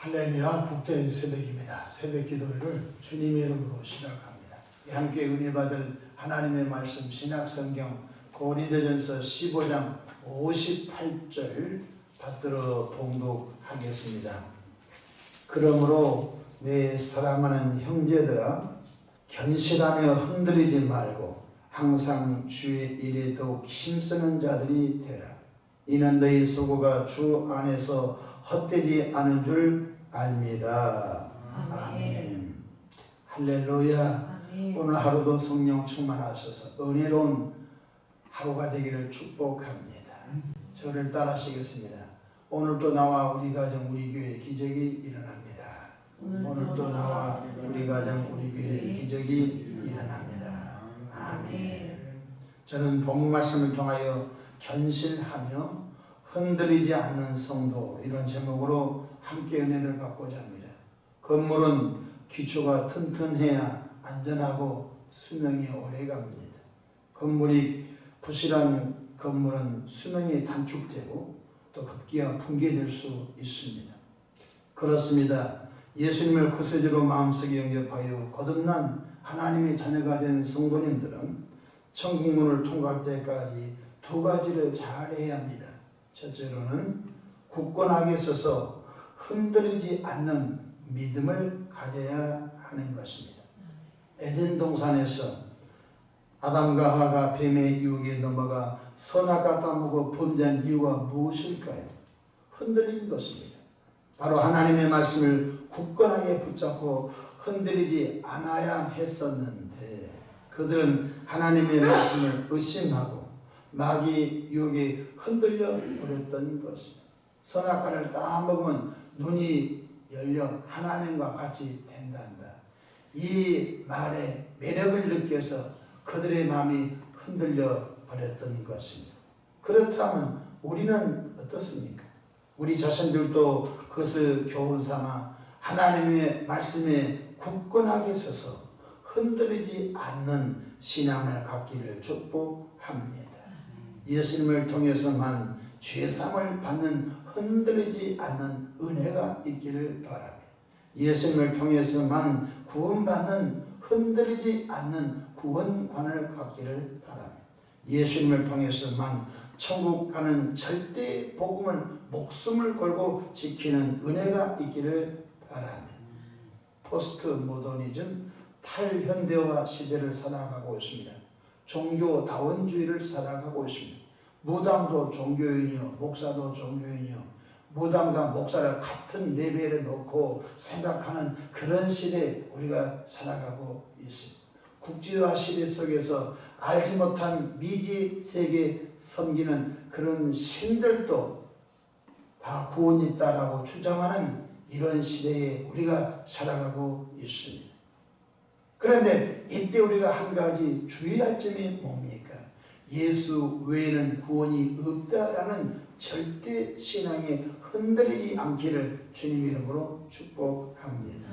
할렐루야, 복된 새벽입니다. 새벽 기도회를 주님의 이름으로 시작합니다. 함께 은혜 받을 하나님의 말씀 신약성경 고린도전서 15장 58절 받들어 봉독하겠습니다. 그러므로 내 사랑하는 형제들아, 견실하며 흔들리지 말고 항상 주의 일에 더욱 힘쓰는 자들이 되라. 이는 너희 소고가 주 안에서 헛되지 않은 줄 압니다. 아멘. 할렐루야. 아멘. 오늘 하루도 성령 충만하셔서 은혜로운 하루가 되기를 축복합니다. 저를 따라하시겠습니다. 오늘도 나와 우리 가정 우리 교회 기적이 일어납니다. 오늘도 나와 우리 가정 우리 교회 기적이 일어납니다. 아멘. 저는 본문 말씀을 통하여 견실하며 흔들리지 않는 성도, 이런 제목으로 함께 은혜를 받고자 합니다. 건물은 기초가 튼튼해야 안전하고 수명이 오래갑니다. 건물이 부실한 건물은 수명이 단축되고 또 급기야 붕괴될 수 있습니다. 그렇습니다. 예수님을 구세주로 마음속에 영접하여 거듭난 하나님의 자녀가 된 성도님들은 천국문을 통과할 때까지 두 가지를 잘 해야 합니다. 첫째로는 굳건하게 서서 흔들리지 않는 믿음을 가져야 하는 것입니다. 에덴 동산에서 아담과 하와가 뱀의 유혹에 넘어가 선악과 따먹어 범죄한 이유가 무엇일까요? 흔들린 것입니다. 바로 하나님의 말씀을 굳건하게 붙잡고 흔들리지 않아야 했었는데 그들은 하나님의 말씀을 의심하고 마귀 유혹에 흔들려 버렸던 것입니다. 선악과를 딱 먹으면 눈이 열려 하나님과 같이 된단다. 이 말에 매력을 느껴서 그들의 마음이 흔들려 버렸던 것입니다. 그렇다면 우리는 어떻습니까? 우리 자신들도 그것을 교훈 삼아 하나님의 말씀에 굳건하게 서서 흔들리지 않는 신앙을 갖기를 축복합니다. 예수님을 통해서만 죄사함을 받는 흔들리지 않는 은혜가 있기를 바랍니다. 예수님을 통해서만 구원받는 흔들리지 않는 구원관을 갖기를 바랍니다. 예수님을 통해서만 천국 가는 절대 복음을 목숨을 걸고 지키는 은혜가 있기를 바랍니다. 포스트 모더니즘 탈현대화 시대를 살아가고 있습니다. 종교다원주의를 살아가고 있습니다. 무당도 종교인이요, 목사도 종교인이요, 무당과 목사를 같은 레벨에 놓고 생각하는 그런 시대에 우리가 살아가고 있습니다. 국제화 시대 속에서 알지 못한 미지 세계 섬기는 그런 신들도 다 구원이 있다라고 주장하는 이런 시대에 우리가 살아가고 있습니다. 그런데 이때 우리가 한 가지 주의할 점이 뭡니까? 예수 외에는 구원이 없다라는 절대 신앙에 흔들리지 않기를 주님의 이름으로 축복합니다.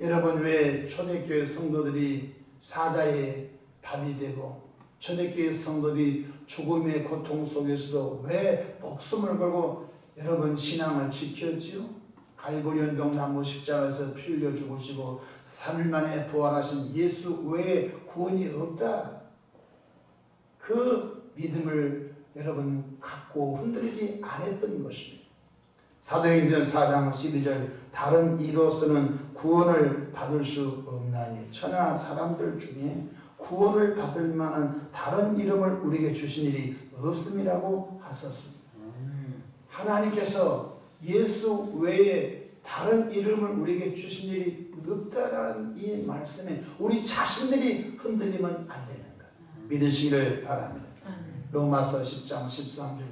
여러분, 왜 초대교회 성도들이 사자의 밥이 되고 초대교회 성도들이 죽음의 고통 속에서도 왜 목숨을 걸고 여러분 신앙을 지켰지요? 갈보리 언덕 나무 십자가에서 피 흘려 죽으시고 3일 만에 부활하신 예수 외에 구원이 없다. 그 믿음을 여러분 갖고 흔들리지 않았던 것입니다. 사도행전 4장 12절 다른 이로서는 구원을 받을 수 없나니 천하 사람들 중에 구원을 받을 만한 다른 이름을 우리에게 주신 일이 없음이라고 하셨습니다. 하나님께서 예수 외에 다른 이름을 우리에게 주신 일이 없다라는 이 말씀에 우리 자신들이 흔들리면 안 되는 거예요. 믿으시기를 바랍니다. 로마서 10장 13절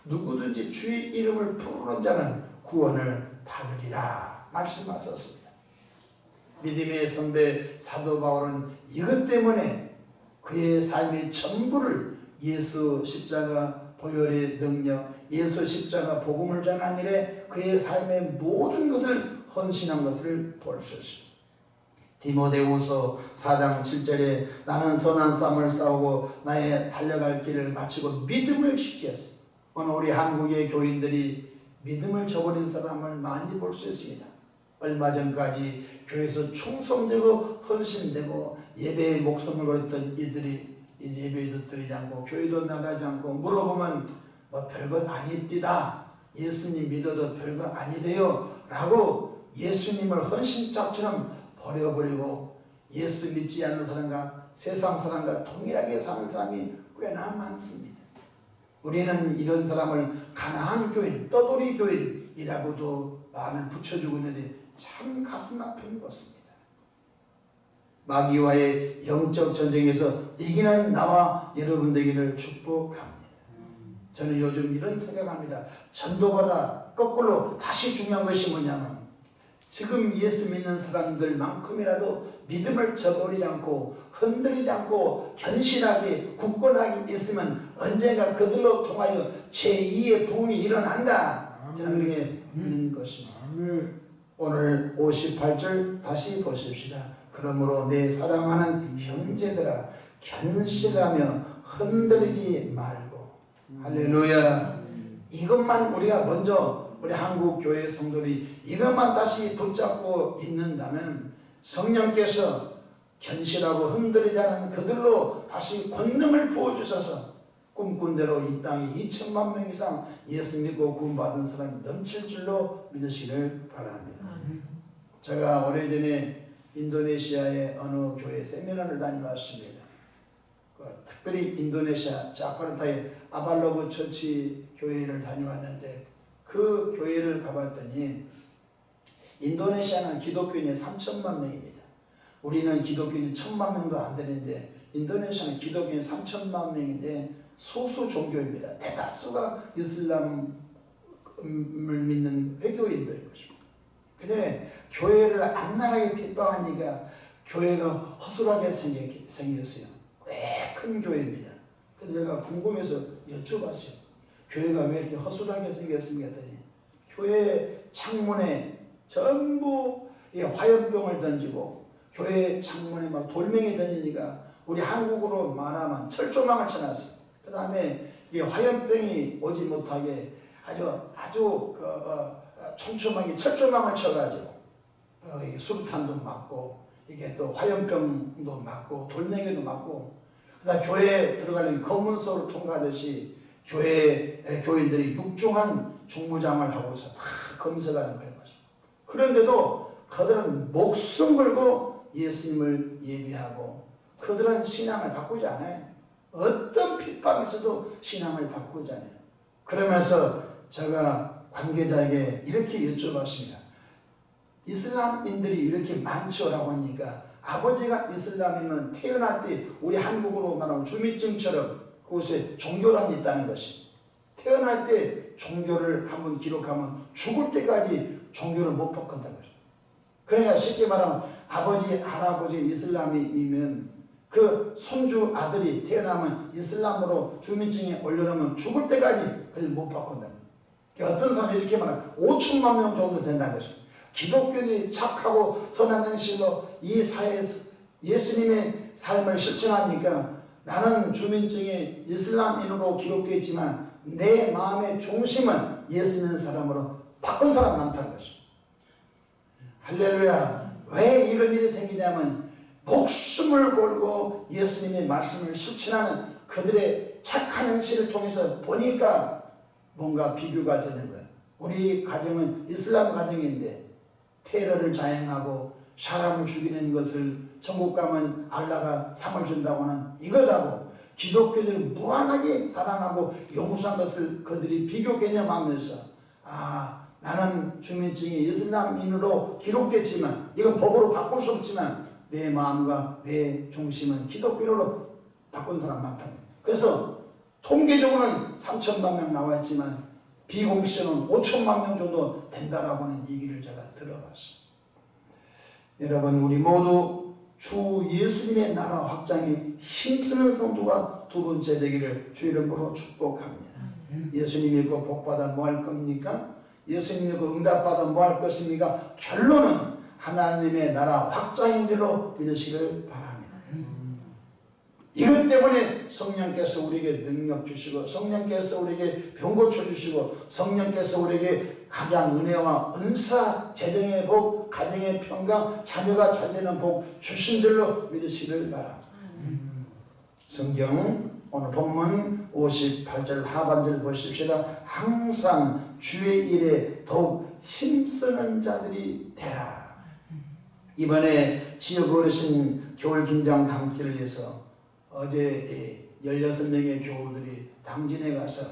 누구든지 주의 이름을 부르는 자는 구원을 받으리라 말씀하셨습니다. 믿음의 선배 사도 바울은 이것 때문에 그의 삶의 전부를 예수 십자가 보혈의 능력, 예수 십자가 복음을 전한 일에 그의 삶의 모든 것을 헌신한 것을 볼 수 있습니다. 디모데후서 4장 7절에 나는 선한 싸움을 싸우고 나의 달려갈 길을 마치고 믿음을 지켰습니다. 오늘 우리 한국의 교인들이 믿음을 저버린 사람을 많이 볼 수 있습니다. 얼마 전까지 교회에서 충성되고 헌신되고 예배에 목숨을 걸었던 이들이 이제 예배도 드리지 않고 교회도 나가지 않고 물어보면 뭐 별것 아닙니다. 예수님 믿어도 별거 아니래요 라고 예수님을 헌신짝처럼 버려버리고 예수 믿지 않는 사람과 세상 사람과 동일하게 사는 사람이 꽤나 많습니다. 우리는 이런 사람을 가난한 교인, 떠돌이 교인이라고도 말을 붙여주고 있는데 참 가슴 아픈 것입니다. 마귀와의 영적 전쟁에서 이기는 나와 여러분 되기를 축복합니다. 저는 요즘 이런 생각합니다. 전도보다 거꾸로 다시 중요한 것이 뭐냐면 지금 예수 믿는 사람들만큼이라도 믿음을 저버리지 않고 흔들리지 않고 견실하게 굳건하게 있으면 언젠가 그들로 통하여 제2의 부흥이 일어난다. 저는 그렇게 믿는 것입니다. 오늘 58절 다시 보십시다. 그러므로 내 사랑하는 형제들아 견실하며 흔들리지 말고. 할렐루야. 이것만 우리가 먼저 우리 한국 교회 성도들이 이것만 다시 붙잡고 있는다면 성령께서 견실하고 흔들리지 않은 그들로 다시 권능을 부어주셔서 꿈꾼 대로 이 땅에 2천만 명 이상 예수 믿고 구원받은 사람이 넘칠 줄로 믿으시기를 바랍니다. 제가 오래전에 인도네시아의 어느 교회 세미나를 다녀왔습니다. 특별히 인도네시아 자카르타의 아발로브 처치 교회를 다녀왔는데 그 교회를 가봤더니 인도네시아는 기독교인이 3천만 명입니다. 우리는 기독교인이 1,000만 명도 안 되는데 인도네시아는 기독교인 3천만 명인데 소수 종교입니다. 대다수가 이슬람을 믿는 회교인들인 것입니다. 근데 교회를 악랄하게 핍박하니까 교회가 허술하게 생겼어요. 꽤 큰 교회입니다. 그래서 제가 궁금해서 여쭤봤어요. 교회가 왜 이렇게 허술하게 생겼습니까? 했더니 교회 창문에 전부 화염병을 던지고 교회 창문에 막 돌멩이 던지니까 우리 한국으로 말하면 철조망을 쳐놨어요. 그 다음에 이 화염병이 오지 못하게 아주 촘촘하게 철조망을 쳐가지고 수류탄도 맞고 이게 또 화염병도 맞고 돌멩이도 맞고 그다음 교회에 들어가려면 검문소를 통과하듯이 교인들이 육중한 중무장을 하고서 다 검색하는 거예요. 그런데도 그들은 목숨 걸고 예수님을 예비하고 그들은 신앙을 바꾸지 않아요. 어떤 핍박이 있어도 신앙을 바꾸지 않아요. 그러면서 제가 관계자에게 이렇게 여쭤봤습니다. 이슬람인들이 이렇게 많죠? 라고 하니까 아버지가 이슬람이면 태어날 때 우리 한국으로 말하면 주민증처럼 그곳에 종교란이 있다는 것이 태어날 때 종교를 한번 기록하면 죽을 때까지 종교를 못 바꾼다는 거죠. 그러니까 쉽게 말하면 아버지, 할아버지 이슬람이면 그 손주 아들이 태어나면 이슬람으로 주민증에 올려놓으면 죽을 때까지 그걸 못 바꾼다는 거예요. 어떤 사람이 이렇게 말하면 5천만 명 정도 된다는 거죠. 기독교들이 착하고 선한 실로 이 사회에서 예수님의 삶을 실천하니까 나는 주민증에 이슬람인으로 기록되어 있지만 내 마음의 중심은 예수 믿는 사람으로 바꾼 사람 많다는 것이죠. 할렐루야. 왜 이런 일이 생기냐면 목숨을 걸고 예수님의 말씀을 실천하는 그들의 착한 행실을 통해서 보니까 뭔가 비교가 되는 거예요. 우리 가정은 이슬람 가정인데 테러를 자행하고 사람을 죽이는 것을 천국 가면 알라가 상을 준다고 하는 이거다고 기독교들을 무한하게 사랑하고 용서한 것을 그들이 비교 개념하면서 나는 주민증이 이슬람인으로 기록됐지만 이건 법으로 바꿀 수 없지만 내 마음과 내 중심은 기독교로 바꾼 사람 많다. 그래서 통계적으로는 3천만 명 나와 있지만 비공식으로는 5천만 명 정도 된다라고 하는 얘기를 제가 들어봤어요. 여러분 우리 모두 주 예수님의 나라 확장에 힘쓰는 성도가 두 번째 되기를 주 이름으로 축복합니다. 예수님 믿고 복받아 뭐 할 겁니까? 예수님 믿고 응답받아 뭐 할 것입니까? 결론은 하나님의 나라 확장인 줄로 믿으시길 바랍니다. 이것 때문에 성령께서 우리에게 능력 주시고 성령께서 우리에게 병 고쳐주시고 성령께서 우리에게 각양 은혜와 은사, 재정의 복, 가정의 평강, 자녀가 잘되는 복 주신 줄로 믿으시기를 바랍니다. 성경 오늘 본문 58절 하반절 보십시다. 항상 주의 일에 더욱 힘쓰는 자들이 되라. 이번에 지역 어르신 겨울 김장 담기를 위해서 어제 16명의 교우들이 당진에 가서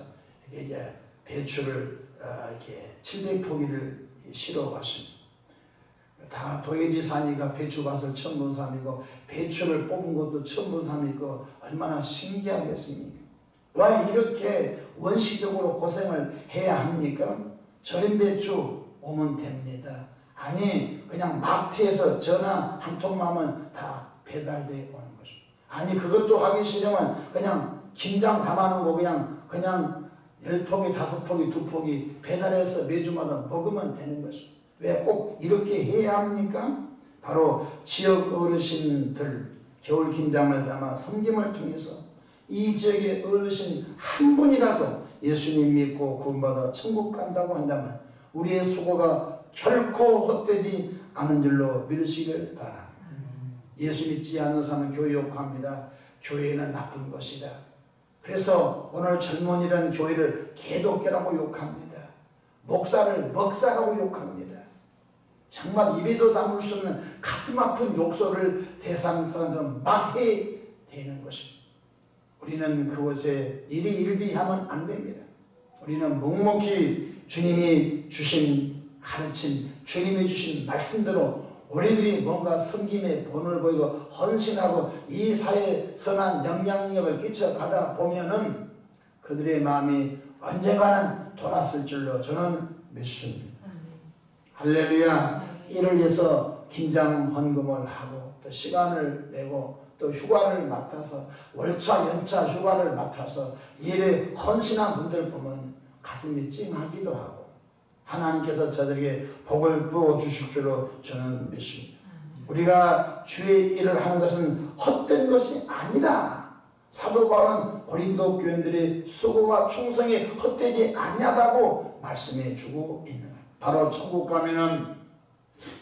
이제 배추를 이렇게 700포기를 실어 왔습니다. 다 도예지산이가 배추밭을 처음 본 사람이고 배추를 뽑은 것도 처음 본 사람이고 얼마나 신기하겠습니까? 왜 이렇게 원시적으로 고생을 해야 합니까? 절임 배추 오면 됩니다. 아니 그냥 마트에서 전화 한 통만 하면 다 배달돼 오는 것입니다. 아니 그것도 하기 싫으면 그냥 김장 담아놓은 거 그냥 10포기, 5포기, 2포기 배달해서 매주마다 먹으면 되는 것입니다. 왜 꼭 이렇게 해야 합니까? 바로 지역 어르신들 겨울 김장을 담아 섬김을 통해서 이 지역의 어르신 한 분이라도 예수님 믿고 구원받아 천국 간다고 한다면 우리의 수고가 결코 헛되지 않은 줄로 믿으시길 바랍니다. 예수 믿지 않는 사람은 교회 욕합니다. 교회는 나쁜 것이다. 그래서 오늘 젊은이라는 교회를 개독교라고 욕합니다. 목사를 먹사라고 욕합니다. 정말 입에도 담을 수 없는 가슴 아픈 욕설을 세상 사람들은 막 해대는 것입니다. 우리는 그곳에 일희일비하면 안 됩니다. 우리는 묵묵히 주님이 주신 가르침, 주님이 주신 말씀대로 우리들이 뭔가 섬김의 본을 보이고 헌신하고 이 사회에 선한 영향력을 끼쳐가다 보면은 그들의 마음이 언젠가는 돌았을 줄로 저는 믿습니다. 할렐루야. 이를 위해서 김장 헌금을 하고 또 시간을 내고 또 휴가를 맡아서 월차 연차 휴가를 맡아서 일에 헌신한 분들 보면 가슴이 찡하기도 하고 하나님께서 저들에게 복을 부어주실 줄로 저는 믿습니다. 우리가 주의 일을 하는 것은 헛된 것이 아니다. 사도 바울은 고린도 교인들의 수고와 충성이 헛되지 아니하다고 말씀해 주고 있는 거예요. 바로 천국 가면은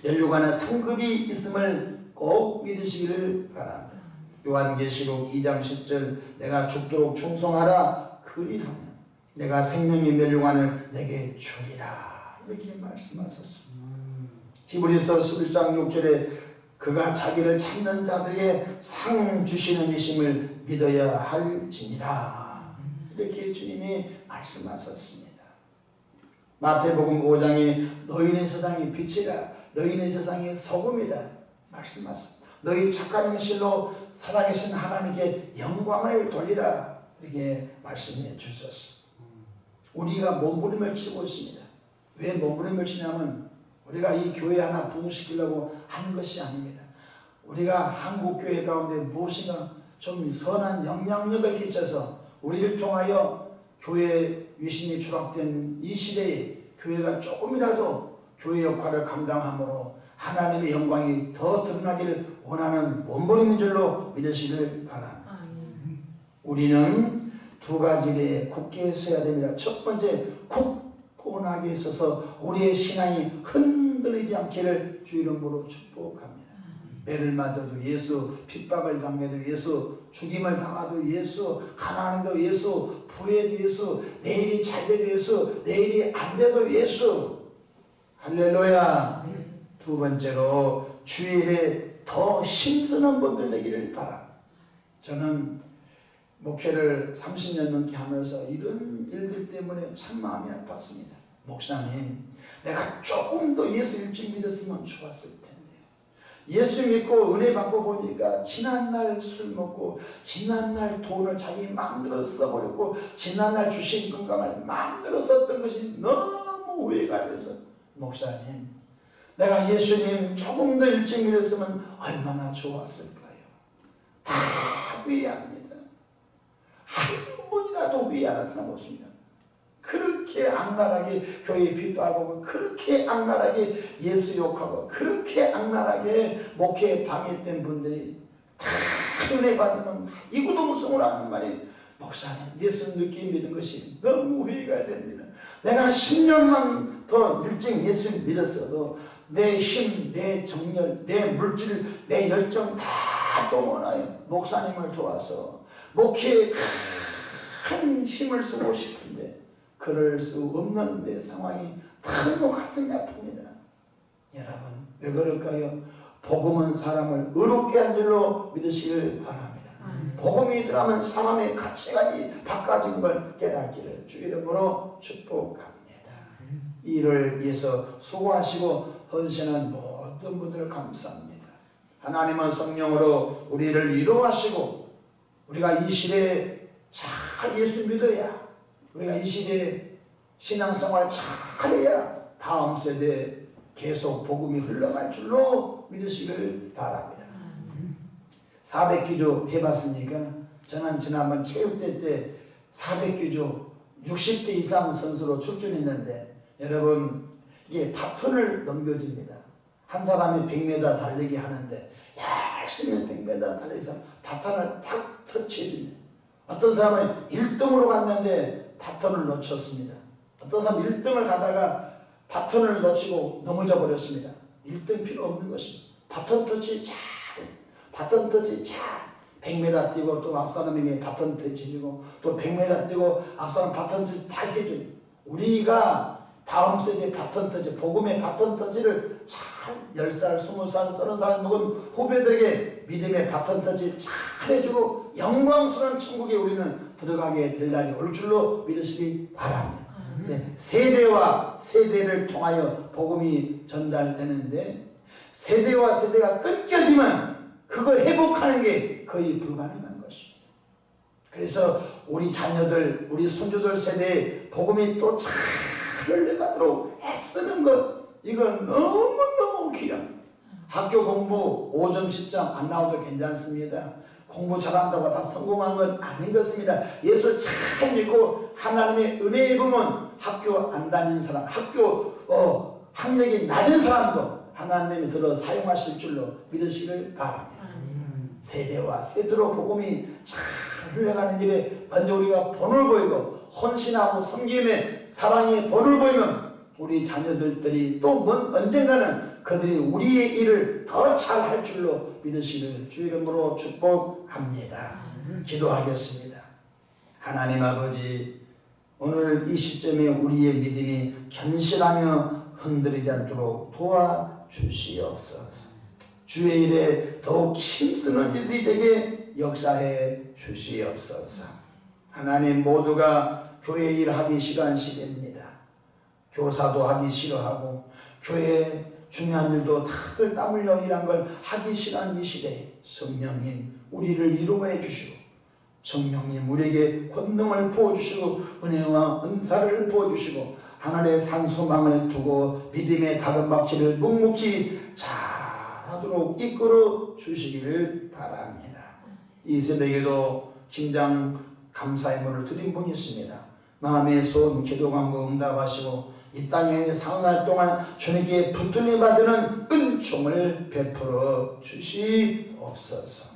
연류관에 상급이 있음을 꼭 믿으시기를 바랍니다. 요한계시록 2장 10절 내가 죽도록 충성하라 그리하면 내가 생명의 멸류관을 내게 주리라 이렇게 말씀하셨습니다. 히브리서 11장 6절에 그가 자기를 찾는 자들에게 상 주시는 이심을 믿어야 할지니라 이렇게 주님이 말씀하셨습니다. 마태복음 5장에 너희는 세상의 빛이라 너희는 세상의 소금이다 말씀하셨습니다. 너희 착한 행실로 살아계신 하나님께 영광을 돌리라 이렇게 말씀해 주셨습니다. 우리가 몸부림을 치고 있습니다. 왜 몸부림을 치냐면 우리가 이 교회 하나 부흥시키려고 하는 것이 아닙니다. 우리가 한국교회 가운데 무엇인가 좀 선한 영향력을 끼쳐서 우리를 통하여 교회 위신이 추락된 이 시대에 교회가 조금이라도 교회 역할을 감당함으로 하나님의 영광이 더 드러나기를 원하는 몸부림인 줄로 믿으시길 바랍니다. 우리는 두 가지에 굳게 서야 됩니다. 첫 번째, 굳건하게 있어서 우리의 신앙이 흔들리지 않기를 주 이름으로 축복합니다. 매를 맞아도 예수, 핍박을 당해도 예수, 죽임을 당하도 예수, 가난해도 예수, 부해도 예수, 내일이 잘 돼도 예수, 내일이 안 돼도 예수. 할렐루야. 두 번째로 주일에 더 힘쓰는 분들 되기를 바랍니다. 저는 목회를 30년 넘게 하면서 이런 일들 때문에 참 마음이 아팠습니다. 목사님, 내가 조금 더 예수 일찍 믿었으면 좋았을 텐데 예수 믿고 은혜 받고 보니까 지난날 술 먹고 지난날 돈을 자기 마음대로 써버렸고 지난날 주신 건강을 마음대로 썼던 것이 너무 후회가 돼서 목사님, 내가 예수님 조금 더 일찍 믿었으면 얼마나 좋았을까요? 다 후회합니다. 한 번이라도 후회하는 사람 없습니다. 그렇게 악랄하게 교회 핍박하고 그렇게 악랄하게 예수 욕하고 그렇게 악랄하게 목회에 방해된 분들이 다 은혜 받으면 이구동성으로 하는 말이 목사님 예수 늦게 믿은 것이 너무 후회가 됩니다. 내가 10년만 더 일찍 예수 믿었어도 내 힘, 내 정열, 내 물질, 내 열정 다 동원하여 목사님을 도와서 목회에 큰 힘을 쓰고 싶은데 그럴 수 없는 내 상황이 너무 가슴이 아픕니다. 여러분 왜 그럴까요? 복음은 사람을 의롭게 한 줄로 믿으시길 바랍니다. 복음이 들어가면 사람의 가치관이 바꿔진 걸 깨닫기를 주 이름으로 축복합니다. 이 일을 위해서 수고하시고 헌신한 모든 분들 감사합니다. 하나님은 성령으로 우리를 위로하시고 우리가 이 시대에 잘 예수 믿어야 우리가 이 시대에 신앙생활 잘해야 다음 세대에 계속 복음이 흘러갈 줄로 믿으시길 바랍니다. 400기조 해봤으니까 저는 지난번 체육대 때 400기조 60대 이상 선수로 출전했는데 여러분 이게 바톤을 넘겨줍니다. 한 사람이 100m 달리기 하는데 열심히 100m 달리기해서 바톤을 탁 터치해줍니다. 어떤 사람은 1등으로 갔는데 바톤을 놓쳤습니다. 어떤 사람은 1등을 가다가 바톤을 놓치고 넘어져 버렸습니다. 1등 필요 없는 것입니다. 바톤 터치 잘 100m 뛰고 또 앞 사람에게 바톤 터치 주고 또 100m 뛰고 앞 사람 바톤 터치 다 해줘요. 우리가 다음 세대 바톤 터치, 복음의 바톤 터치를 잘 10살, 20살, 30살 먹은 후배들에게 믿음의 바톤 터치 잘 해주고 영광스러운 천국에 우리는 들어가게 될 날이 올 줄로 믿으시기 바랍니다. 네, 세대와 세대를 통하여 복음이 전달되는데 세대와 세대가 끊겨지면 그걸 회복하는 게 거의 불가능한 것입니다. 그래서 우리 자녀들, 우리 손주들 세대에 복음이 또 잘 흘러가도록 애쓰는 것, 이건 너무너무 귀합니다. 학교 공부 5점 10점 안 나와도 괜찮습니다. 공부 잘한다고 다 성공한 건 아닌 것입니다. 예수 잘 믿고 하나님의 은혜의 부문 학교 안 다닌 사람, 학교 학력이 낮은 사람도 하나님이 들어 사용하실 줄로 믿으시길 바랍니다. 세대와 세대로 복음이 잘 흘러가는 일에 먼저 우리가 본을 보이고 헌신하고 섬김의 사랑의 본을 보이면 우리 자녀들이 또 언젠가는 그들이 우리의 일을 더 잘할 줄로 믿으시길 주 이름으로 축복합니다. 기도하겠습니다. 하나님 아버지, 오늘 이 시점에 우리의 믿음이 견실하며 흔들리지 않도록 도와주시옵소서. 주의 일에 더욱 힘쓰는 일이 되게 역사해 주시옵소서. 하나님, 모두가 교회 일하기 싫어하는 시대입니다. 교사도 하기 싫어하고 교회 중요한 일도 다들 땀 흘려 일한 걸 하기 싫어하는 이 시대에 성령님 우리를 위로해 주시고 성령님 우리에게 권능을 부어주시고 은혜와 은사를 부어주시고 하늘의 산소망을 두고 믿음의 다른 박지를 묵묵히 잘하도록 이끌어 주시기를 바랍니다. 이 새벽에도 김장 감사의 드린 분이 있습니다. 마음의 소원 기도 간구 응답하시고 이 땅에 사흘 동안 주님께 붙들림 받는 은총을 베풀어 주시옵소서.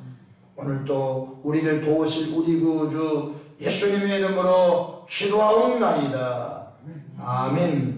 오늘도 우리를 도우실 우리 구주 예수님의 이름으로 기도하옵나이다. 아멘.